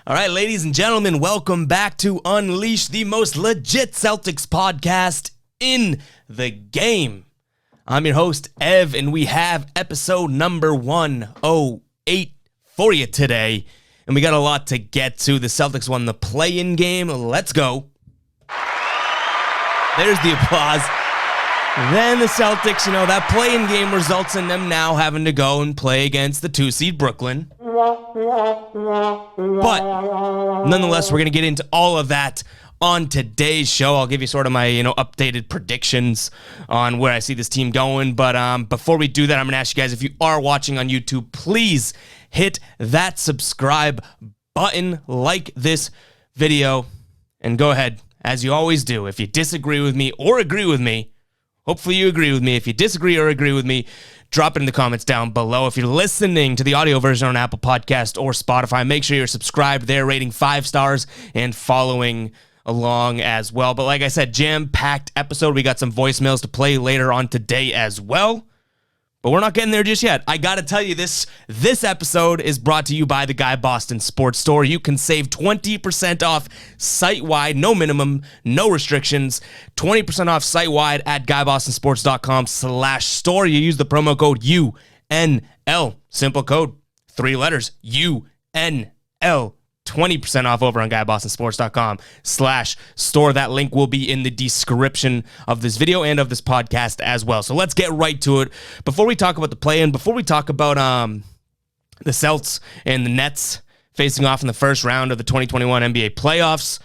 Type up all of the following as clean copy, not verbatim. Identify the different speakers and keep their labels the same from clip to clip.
Speaker 1: All right, ladies and gentlemen, welcome back to Unleash, the most legit Celtics podcast in the game. I'm your host, Ev, and we have episode number 108 for you today. And we got a lot to get to. The Celtics won the play-in game. Let's go. There's the applause. Then the Celtics, that play-in game results in them now having to go and play against the 2-seed Brooklyn. But nonetheless, we're going to get into all of that on today's show. I'll give you sort of my, updated predictions on where I see this team going. But before we do that, I'm going to ask you guys, if you are watching on YouTube, please hit that subscribe button, like this video, and go ahead, as you always do. If you disagree with me or agree with me, hopefully you agree with me. If you disagree or agree with me, drop it in the comments down below. If you're listening to the audio version on Apple Podcast or Spotify, make sure you're subscribed there, rating 5 stars, and following along as well. But like I said, jam-packed episode. We got some voicemails to play later on today as well. But we're not getting there just yet. I got to tell you, this episode is brought to you by the Guy Boston Sports Store. You can save 20% off site-wide, no minimum, no restrictions. 20% off site-wide at GuyBostonSports.com/store. You use the promo code UNL. Simple code, 3 letters, UNL. 20% off over on GuyBostonSports.com/store. That link will be in the description of this video and of this podcast as well. So let's get right to it. Before we talk about the play-in, before we talk about the Celts and the Nets facing off in the first round of the 2021 NBA playoffs,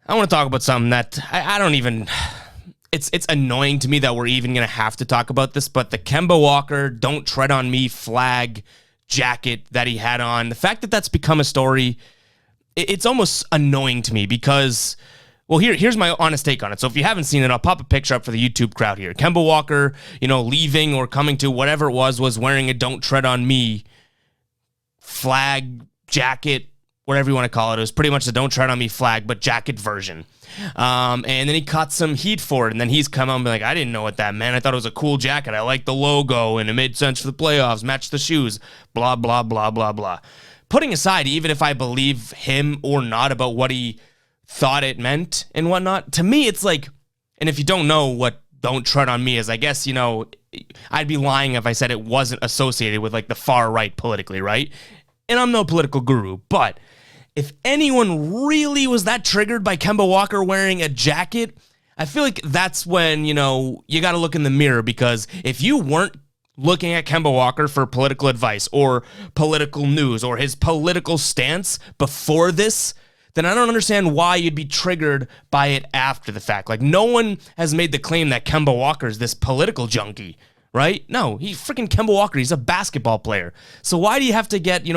Speaker 1: I want to talk about something that I don't even... It's annoying to me that we're even going to have to talk about this, but the Kemba Walker "Don't Tread on Me" flag jacket that he had on, the fact that that's become a story, it's almost annoying to me because, well, here's my honest take on it. So if you haven't seen it, I'll pop a picture up for the YouTube crowd here. Kemba Walker, leaving or coming to whatever it was wearing a "Don't Tread on Me" flag, jacket, whatever you want to call it. It was pretty much the "Don't Tread on Me" flag, but jacket version. And then he caught some heat for it, and then he's come out and been like, I didn't know what that meant. I thought it was a cool jacket. I liked the logo, and it made sense for the playoffs, matched the shoes, blah, blah, blah, blah, blah. Putting aside, even if I believe him or not about what he thought it meant and whatnot, to me, it's like, and if you don't know what "Don't Tread on Me" is, I guess, I'd be lying if I said it wasn't associated with, like, the far right politically, right? And I'm no political guru, but if anyone really was that triggered by Kemba Walker wearing a jacket, I feel like that's when, you got to look in the mirror, because if you weren't looking at Kemba Walker for political advice or political news or his political stance before this, then I don't understand why you'd be triggered by it after the fact. Like, no one has made the claim that Kemba Walker is this political junkie, right? No, he's freaking Kemba Walker. He's a basketball player. So why do you have to get,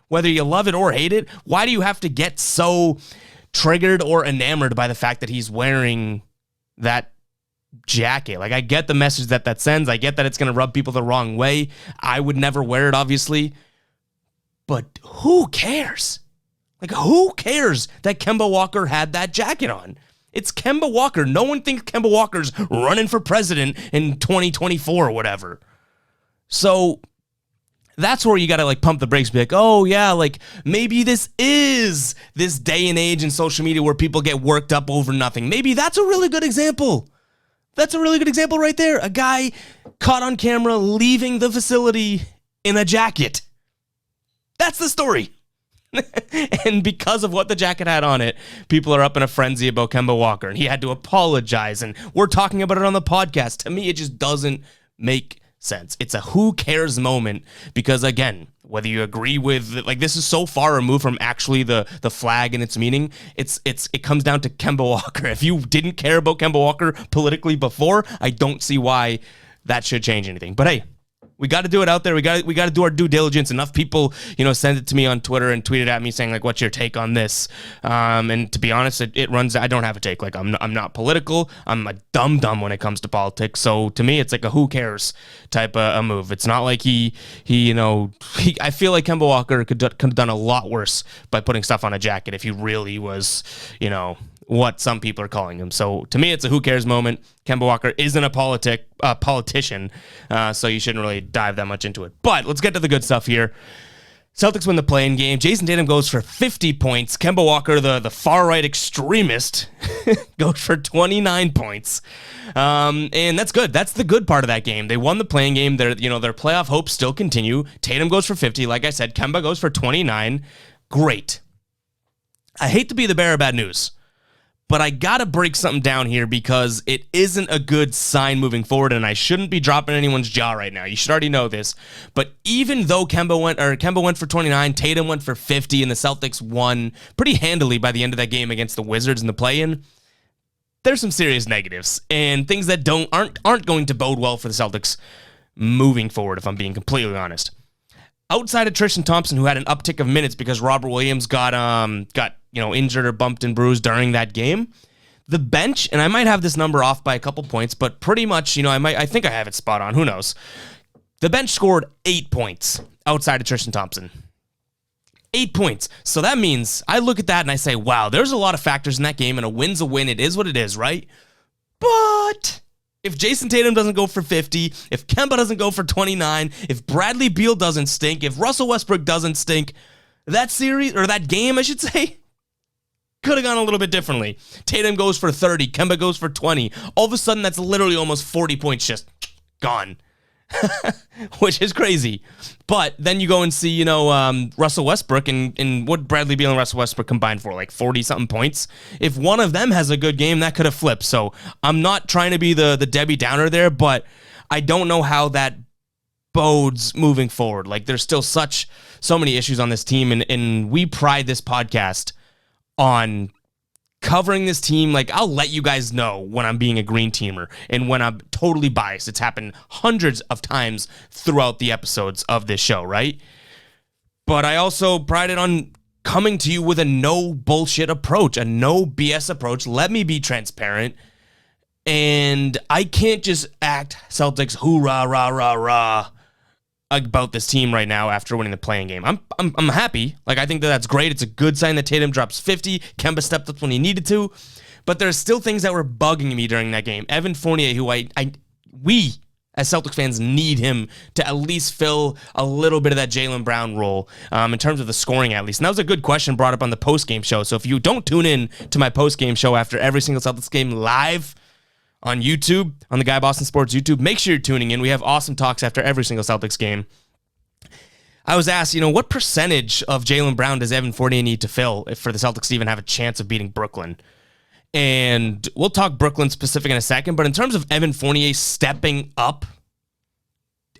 Speaker 1: whether you love it or hate it, why do you have to get so triggered or enamored by the fact that he's wearing that jacket? Like, I get the message that sends. I get that it's going to rub people the wrong way. I would never wear it, obviously. But who cares? Like, who cares that Kemba Walker had that jacket on? It's Kemba Walker. No one thinks Kemba Walker's running for president in 2024 or whatever. So that's where you got to, pump the brakes, be like, oh, yeah, maybe this is this day and age in social media where people get worked up over nothing. Maybe that's a really good example. That's a really good example right there. A guy caught on camera leaving the facility in a jacket. That's the story. And because of what the jacket had on it, people are up in a frenzy about Kemba Walker, and he had to apologize, and we're talking about it on the podcast. To me, it just doesn't make sense. It's a who cares moment, because, again, whether you agree with, this is so far removed from actually the flag and its meaning, it comes down to Kemba Walker. If you didn't care about Kemba Walker politically before, I don't see why that should change anything. But hey, we got to do it out there. We got to do our due diligence. Enough people, send it to me on Twitter and tweeted at me saying, what's your take on this? And to be honest, it runs. I don't have a take. I'm not political. I'm a dumb when it comes to politics. So to me, it's like a who cares type of a move. It's not like I feel like Kemba Walker could have done a lot worse by putting stuff on a jacket if he really was, what some people are calling him. So to me, it's a who cares moment. Kemba Walker isn't a politician, so you shouldn't really dive that much into it. But let's get to the good stuff here. Celtics win the play-in game. Jason Tatum goes for 50 points. Kemba Walker, the far-right extremist, goes for 29 points. And that's good. That's the good part of that game. They won the play-in game. Their playoff hopes still continue. Tatum goes for 50. Like I said, Kemba goes for 29. Great. I hate to be the bearer of bad news, but I gotta break something down here because it isn't a good sign moving forward, and I shouldn't be dropping anyone's jaw right now. You should already know this. But even though Kemba went for 29, Tatum went for 50, and the Celtics won pretty handily by the end of that game against the Wizards in the play-in, there's some serious negatives and things that aren't going to bode well for the Celtics moving forward, if I'm being completely honest. Outside of Tristan Thompson, who had an uptick of minutes because Robert Williams got injured or bumped and bruised during that game, the bench, and I might have this number off by a couple points, but pretty much, I think I have it spot on. Who knows? The bench scored 8 points outside of Tristan Thompson. 8 points. So that means I look at that and I say, wow, there's a lot of factors in that game, and a win's a win. It is what it is, right? But if Jason Tatum doesn't go for 50, if Kemba doesn't go for 29, if Bradley Beal doesn't stink, if Russell Westbrook doesn't stink, that series, or that game, I should say, could have gone a little bit differently. Tatum goes for 30, Kemba goes for 20. All of a sudden, that's literally almost 40 points just gone, which is crazy. But then you go and see, Russell Westbrook, and what Bradley Beal and Russell Westbrook combined for, like 40-something points. If one of them has a good game, that could have flipped. So I'm not trying to be the Debbie Downer there, but I don't know how that bodes moving forward. Like, there's still so many issues on this team, and we pride this podcast on covering this team. Like, I'll let you guys know when I'm being a green teamer and when I'm totally biased. It's happened hundreds of times throughout the episodes of this show, right? But I also pride it on coming to you with a no bullshit approach, a no BS approach. Let me be transparent. And I can't just act Celtics hoorah, rah, rah, rah about this team right now after winning the play-in game. I'm happy. Like, I think that's great. It's a good sign that Tatum drops 50. Kemba stepped up when he needed to. But there's still things that were bugging me during that game. Evan Fournier, who we as Celtics fans need him to at least fill a little bit of that Jaylen Brown role in terms of the scoring at least. And that was a good question brought up on the post-game show. So if you don't tune in to my post-game show after every single Celtics game live on YouTube, on the Guy Boston Sports YouTube, make sure you're tuning in. We have awesome talks after every single Celtics game. I was asked, what percentage of Jaylen Brown does Evan Fournier need to fill for the Celtics to even have a chance of beating Brooklyn? And we'll talk Brooklyn specific in a second, but in terms of Evan Fournier stepping up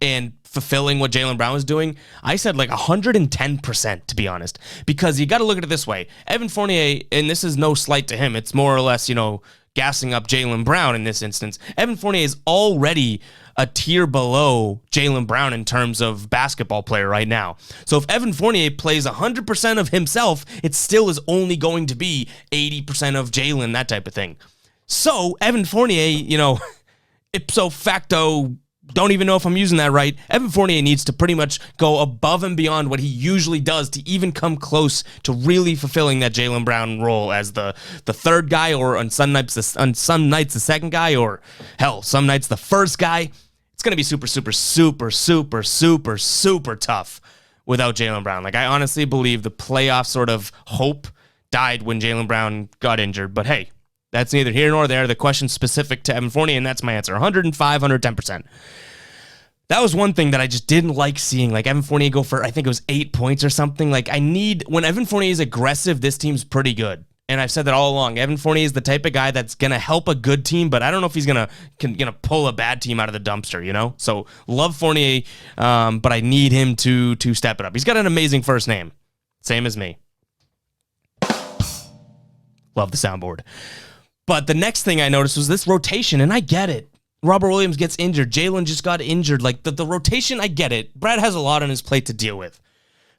Speaker 1: and fulfilling what Jaylen Brown was doing, I said like 110%, to be honest, because you got to look at it this way. Evan Fournier, and this is no slight to him, it's more or less, gassing up Jaylen Brown in this instance. Evan Fournier is already a tier below Jaylen Brown in terms of basketball player right now. So if Evan Fournier plays 100% of himself, it still is only going to be 80% of Jaylen, that type of thing. So Evan Fournier, ipso facto, don't even know if I'm using that right, Evan Fournier needs to pretty much go above and beyond what he usually does to even come close to really fulfilling that Jaylen Brown role as the third guy, or on some nights the second guy, or hell, some nights the first guy. It's going to be super, super, super, super, super, super tough without Jaylen Brown. Like, I honestly believe the playoff sort of hope died when Jaylen Brown got injured. But hey, that's neither here nor there. The question's specific to Evan Fournier, and that's my answer. 105, 110%. That was one thing that I just didn't like seeing. Like, Evan Fournier go for, I think it was 8 points or something. Like, when Evan Fournier is aggressive, this team's pretty good. And I've said that all along. Evan Fournier is the type of guy that's going to help a good team, but I don't know if he's going to pull a bad team out of the dumpster, So, love Fournier, but I need him to step it up. He's got an amazing first name. Same as me. Love the soundboard. But the next thing I noticed was this rotation, and I get it. Robert Williams gets injured. Jaylen just got injured. Like, the rotation, I get it. Brad has a lot on his plate to deal with.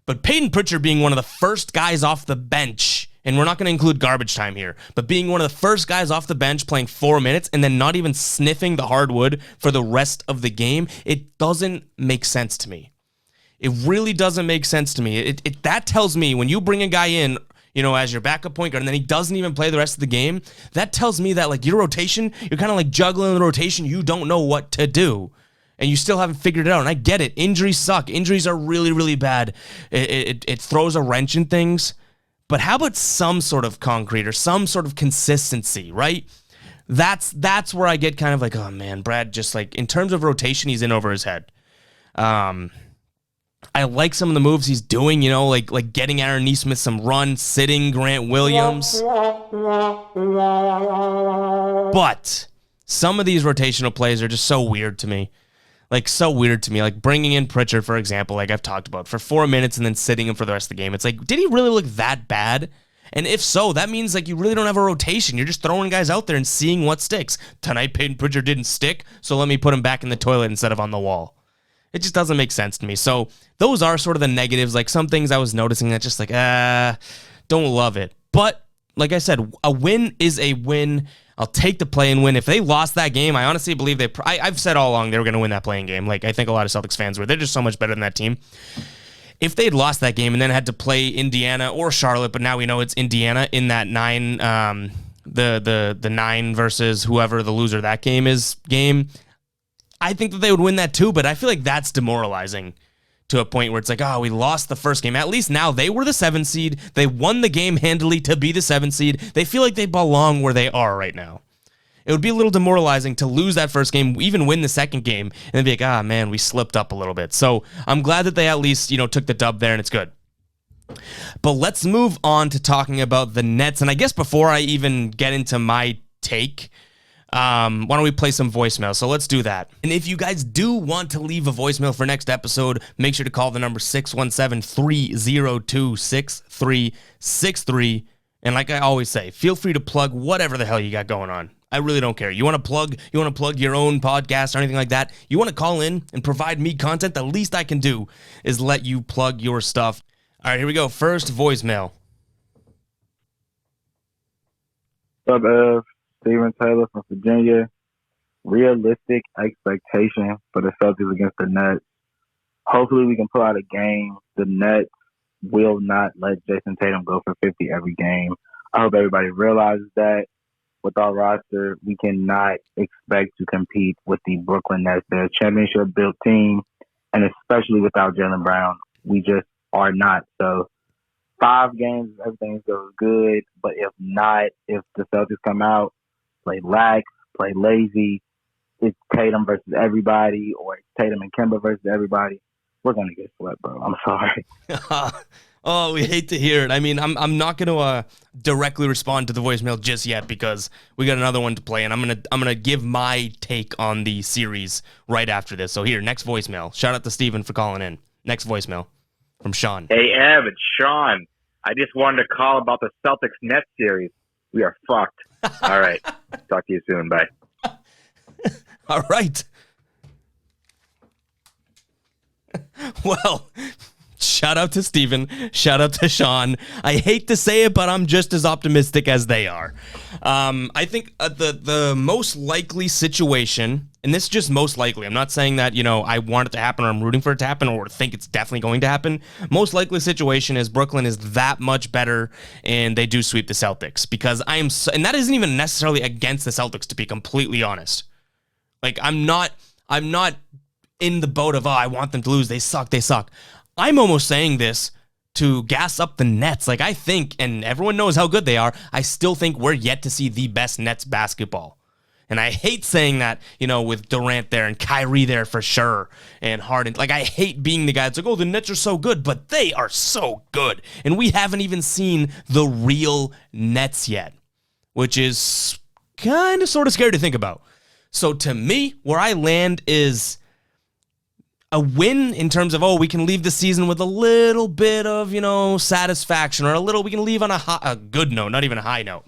Speaker 1: But Peyton Pritchard being one of the first guys off the bench, and we're not going to include garbage time here, but being one of the first guys off the bench playing 4 minutes and then not even sniffing the hardwood for the rest of the game, it doesn't make sense to me. It really doesn't make sense to me. That tells me when you bring a guy in, as your backup point guard, and then he doesn't even play the rest of the game, that tells me that, like, your rotation, you're kind of like juggling the rotation. You don't know what to do. and you still haven't figured it out. And I get it. Injuries suck. Injuries are really, really bad. It throws a wrench in things. But how about some sort of concrete or some sort of consistency, right? That's where I get kind of like, oh man, Brad, just like in terms of rotation, he's in over his head. I like some of the moves he's doing, like getting Aaron Nesmith some run, sitting Grant Williams. But some of these rotational plays are just so weird to me. Like, bringing in Pritchard, for example, like I've talked about, for 4 minutes and then sitting him for the rest of the game. It's like, did he really look that bad? And if so, that means like you really don't have a rotation. You're just throwing guys out there and seeing what sticks. Tonight, Peyton Pritchard didn't stick, so let me put him back in the toilet instead of on the wall. It just doesn't make sense to me. So those are sort of the negatives. Like some things I was noticing that just like, don't love it. But like I said, a win is a win. I'll take the play-in win. If they lost that game, I honestly believe I've said all along they were going to win that play-in game. Like I think a lot of Celtics fans were. They're just so much better than that team. If they had lost that game and then had to play Indiana or Charlotte, but now we know it's Indiana in that 9, the 9 versus whoever the loser of that game is game, I think that they would win that too, but I feel like that's demoralizing to a point where it's like, oh, we lost the first game. At least now they were the 7 seed. They won the game handily to be the 7 seed. They feel like they belong where they are right now. It would be a little demoralizing to lose that first game, even win the second game, and then be like, ah, man, we slipped up a little bit. So I'm glad that they at least, took the dub there, and it's good. But let's move on to talking about the Nets. And I guess before I even get into my take, why don't we play some voicemail? So let's do that. And if you guys do want to leave a voicemail for next episode, make sure to call the number 617-302-6363. And like I always say, feel free to plug whatever the hell you got going on. I really don't care. You want to plug your own podcast or anything like that? You want to call in and provide me content? The least I can do is let you plug your stuff. All right, here we go. First voicemail.
Speaker 2: What's up, Steven Taylor from Virginia. Realistic expectation for the Celtics against the Nets. Hopefully we can pull out a game. The Nets will not let Jason Tatum go for 50 every game. I hope everybody realizes that. With our roster, we cannot expect to compete with the Brooklyn Nets. They're a championship-built team, and especially without Jaylen Brown, we just are not. So 5 games, everything goes good. But if not, if the Celtics come out, play lax, play lazy, it's Tatum versus everybody, or it's Tatum and Kemba versus everybody, we're going to get swept, bro. I'm sorry.
Speaker 1: Oh, we hate to hear it. I mean, I'm not going to directly respond to the voicemail just yet because we got another one to play, and I'm gonna give my take on the series right after this. So here, next voicemail. Shout out to Steven for calling in. Next voicemail from Sean.
Speaker 3: Hey, Ev, it's Sean. I just wanted to call about the Celtics Nets series. We are fucked. All right. Talk to you soon. Bye.
Speaker 1: All right. Well, shout out to Steven. Shout out to Sean. I hate to say it, but I'm just as optimistic as they are. I think the most likely situation, and this is just most likely, I'm not saying that, I want it to happen or I'm rooting for it to happen or think it's definitely going to happen. Most likely situation is Brooklyn is that much better and they do sweep the Celtics because and that isn't even necessarily against the Celtics, to be completely honest. Like, I'm not in the boat of, I want them to lose. They suck. I'm almost saying this to gas up the Nets. Like, I think, and everyone knows how good they are, I still think we're yet to see the best Nets basketball. And I hate saying that, with Durant there and Kyrie there for sure and Harden. Like, I hate being the guy that's like, oh, the Nets are so good, but they are so good. And we haven't even seen the real Nets yet, which is kind of sort of scary to think about. So to me, where I land is a win in terms of, we can leave the season with a little bit of, satisfaction, or we can leave on a good note, not even a high note.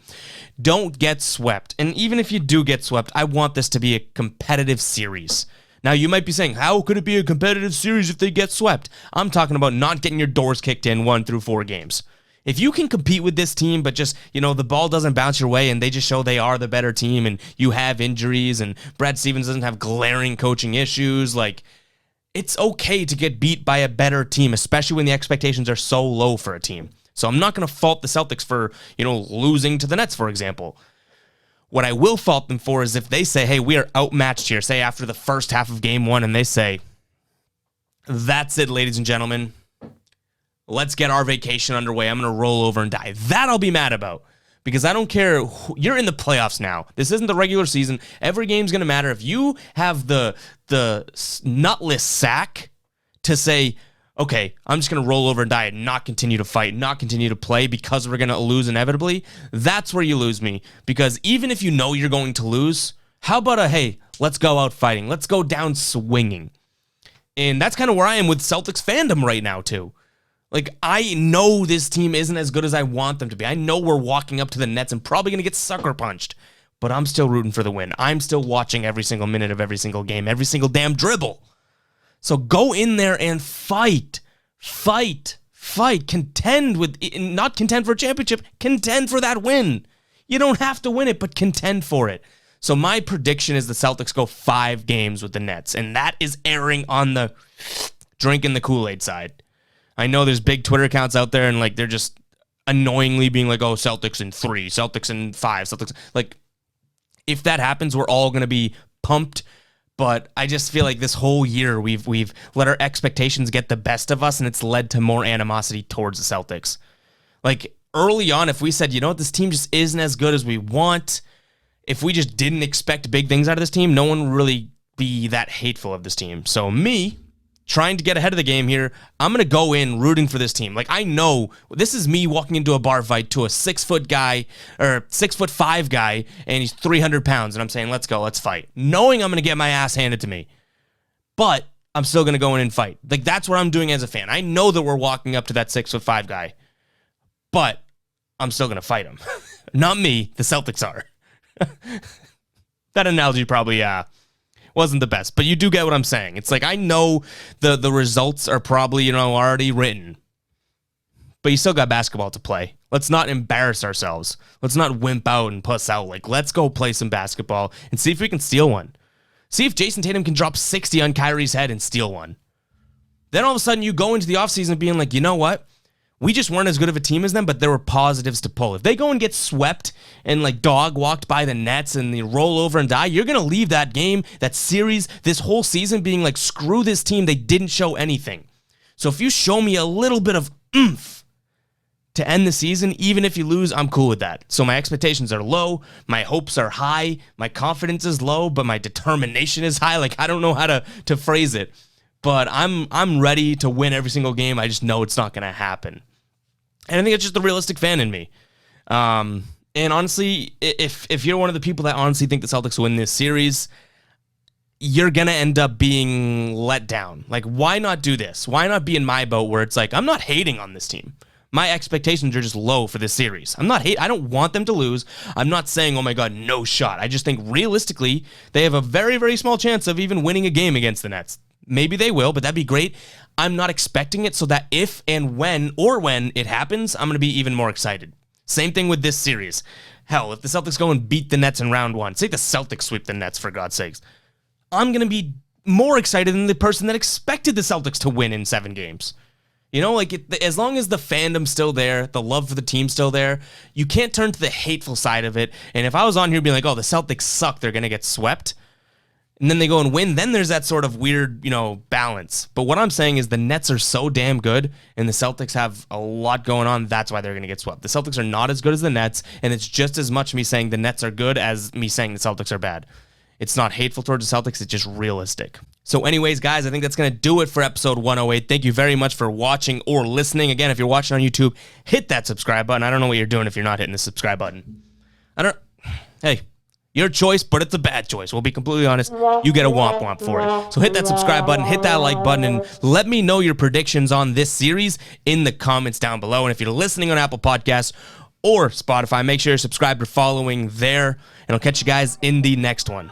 Speaker 1: Don't get swept. And even if you do get swept, I want this to be a competitive series. Now, you might be saying, how could it be a competitive series if they get swept? I'm talking about not getting your doors kicked in 1 through 4 games. If you can compete with this team, but just, the ball doesn't bounce your way and they just show they are the better team and you have injuries and Brad Stevens doesn't have glaring coaching issues, like, it's okay to get beat by a better team, especially when the expectations are so low for a team. So I'm not going to fault the Celtics for, losing to the Nets, for example. What I will fault them for is if they say, hey, we are outmatched here, say after the first half of game one, and they say, that's it, ladies and gentlemen. Let's get our vacation underway. I'm going to roll over and die. That I'll be mad about because I don't care. You're in the playoffs now. This isn't the regular season. Every game's going to matter. If you have the nutless sack to say, okay, I'm just going to roll over and die and not continue to fight, not continue to play because we're going to lose inevitably, that's where you lose me. Because even if you know you're going to lose, how about hey, let's go out fighting. Let's go down swinging. And that's kind of where I am with Celtics fandom right now, too. Like, I know this team isn't as good as I want them to be. I know we're walking up to the Nets and probably going to get sucker punched. But I'm still rooting for the win. I'm still watching every single minute of every single game, every single damn dribble. So go in there and fight. Fight. Contend with, not contend for a championship, contend for that win. You don't have to win it, but contend for it. So my prediction is the Celtics go 5 games with the Nets, and that is erring on the drinking the Kool-Aid side. I know there's big Twitter accounts out there, and like they're just annoyingly being like, oh, Celtics in 3, Celtics in 5, Celtics. Like, if that happens, we're all going to be pumped. But I just feel like this whole year we've let our expectations get the best of us, and it's led to more animosity towards the Celtics. Like, early on, if we said, you know what, this team just isn't as good as we want, if we just didn't expect big things out of this team, no one would really be that hateful of this team. So me, trying to get ahead of the game here, I'm going to go in rooting for this team. Like, I know this is me walking into a bar fight to a 6-foot guy or 6'5" guy, and he's 300 pounds. And I'm saying, let's go, let's fight. Knowing I'm going to get my ass handed to me. But I'm still going to go in and fight. Like, that's what I'm doing as a fan. I know that we're walking up to that 6'5" guy, but I'm still going to fight him. Not me. The Celtics are. That analogy probably, wasn't the best, but you do get what I'm saying. It's like, I know the results are probably, already written, but you still got basketball to play. Let's not embarrass ourselves. Let's not wimp out and puss out. Like, let's go play some basketball and see if we can steal one. See if Jason Tatum can drop 60 on Kyrie's head and steal one. Then all of a sudden you go into the offseason being like, you know what? We just weren't as good of a team as them, but there were positives to pull. If they go and get swept and like dog walked by the Nets and they roll over and die, you're going to leave that game, that series, this whole season being like, screw this team. They didn't show anything. So if you show me a little bit of oomph to end the season, even if you lose, I'm cool with that. So my expectations are low. My hopes are high. My confidence is low, but my determination is high. Like, I don't know how to phrase it, but I'm ready to win every single game. I just know it's not going to happen. And I think it's just the realistic fan in me. And honestly, if you're one of the people that honestly think the Celtics win this series, you're going to end up being let down. Like, why not do this? Why not be in my boat where it's like, I'm not hating on this team. My expectations are just low for this series. I don't want them to lose. I'm not saying, oh my God, no shot. I just think realistically, they have a very, very small chance of even winning a game against the Nets. Maybe they will, but that'd be great. I'm not expecting it, so that if and when it happens, I'm going to be even more excited. Same thing with this series. Hell, if the Celtics go and beat the Nets in round 1, say the Celtics sweep the Nets, for God's sakes, I'm going to be more excited than the person that expected the Celtics to win in 7 games. As long as the fandom's still there, the love for the team's still there, you can't turn to the hateful side of it. And if I was on here being like, oh, the Celtics suck, they're going to get swept, and then they go and win, then there's that sort of weird, balance. But what I'm saying is the Nets are so damn good, and the Celtics have a lot going on. That's why they're going to get swept. The Celtics are not as good as the Nets, and it's just as much me saying the Nets are good as me saying the Celtics are bad. It's not hateful towards the Celtics. It's just realistic. So anyways, guys, I think that's going to do it for episode 108. Thank you very much for watching or listening. Again, if you're watching on YouTube, hit that subscribe button. I don't know what you're doing if you're not hitting the subscribe button. Hey. Your choice, but it's a bad choice. We'll be completely honest. You get a womp womp for it. So hit that subscribe button, hit that like button, and let me know your predictions on this series in the comments down below. And if you're listening on Apple Podcasts or Spotify, make sure you're subscribed or following there. And I'll catch you guys in the next one.